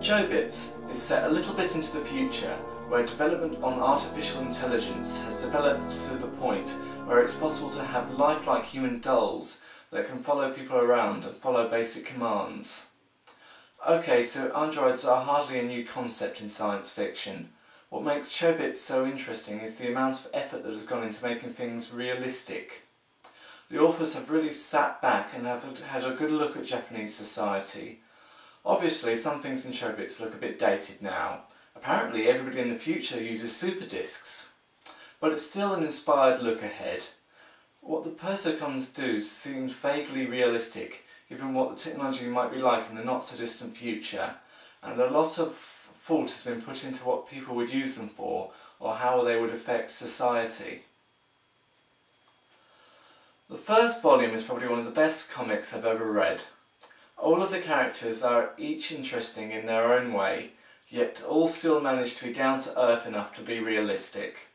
Chobits is set a little bit into the future, where development on artificial intelligence has developed to the point where it's possible to have lifelike human dolls that can follow people around and follow basic commands. Okay, so androids are hardly a new concept in science fiction. What makes Chobits so interesting is the amount of effort that has gone into making things realistic. The authors have really sat back and have had a good look at Japanese society. Obviously, some things in Chobits look a bit dated now. Apparently everybody in the future uses super discs. But it's still an inspired look ahead. What the Persocons do seems vaguely realistic, given what the technology might be like in the not so distant future, and a lot of thought has been put into what people would use them for, or how they would affect society. The first volume is probably one of the best comics I've ever read. All of the characters are each interesting in their own way, yet all still manage to be down to earth enough to be realistic.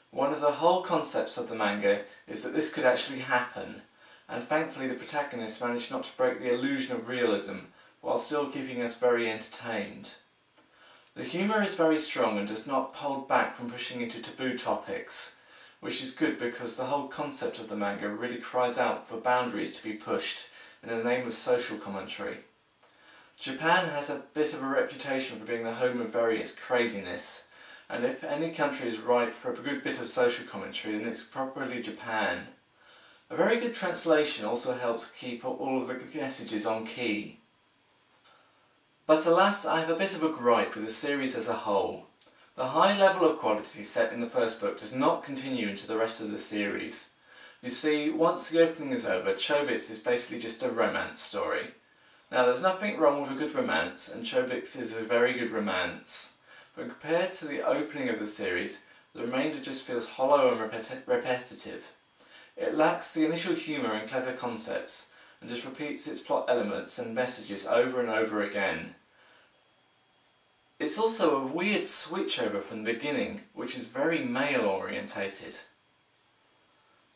One of the whole concepts of the manga is that this could actually happen, and thankfully the protagonist managed not to break the illusion of realism while still keeping us very entertained. The humour is very strong and does not hold back from pushing into taboo topics, which is good because the whole concept of the manga really cries out for boundaries to be pushed in the name of social commentary. Japan has a bit of a reputation for being the home of various craziness, and if any country is ripe for a good bit of social commentary, then it's probably Japan. A very good translation also helps keep all of the messages on key. But alas, I have a bit of a gripe with the series as a whole. The high level of quality set in the first book does not continue into the rest of the series. You see, once the opening is over, Chobits is basically just a romance story. Now, there's nothing wrong with a good romance, and Chobits is a very good romance. But compared to the opening of the series, the remainder just feels hollow and repetitive. It lacks the initial humour and clever concepts, and just repeats its plot elements and messages over and over again. It's also a weird switchover from the beginning, which is very male-orientated.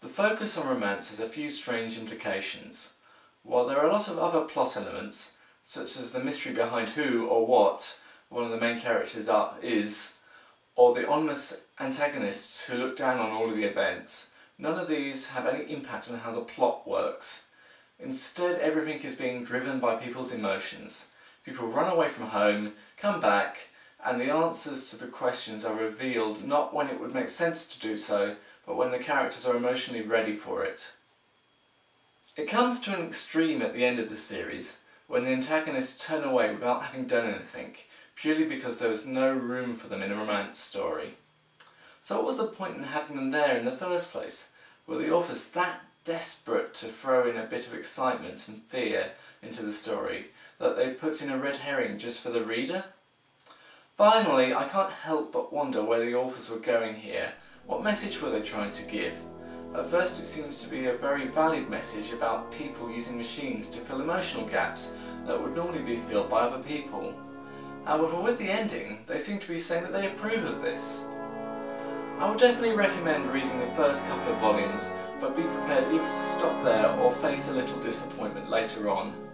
The focus on romance has a few strange implications. While there are a lot of other plot elements, such as the mystery behind who or what one of the main characters is, or the ominous antagonists who look down on all of the events, none of these have any impact on how the plot works. Instead, everything is being driven by people's emotions. People run away from home, come back, and the answers to the questions are revealed not when it would make sense to do so, but when the characters are emotionally ready for it. It comes to an extreme at the end of the series, when the antagonists turn away without having done anything, purely because there was no room for them in a romance story. So what was the point in having them there in the first place? Were the authors that desperate to throw in a bit of excitement and fear into the story that they put in a red herring just for the reader? Finally, I can't help but wonder where the authors were going here. What message were they trying to give? At first it seems to be a very valid message about people using machines to fill emotional gaps that would normally be filled by other people. However, with the ending, they seem to be saying that they approve of this. I would definitely recommend reading the first couple of volumes, but be prepared either to stop there or face a little disappointment later on.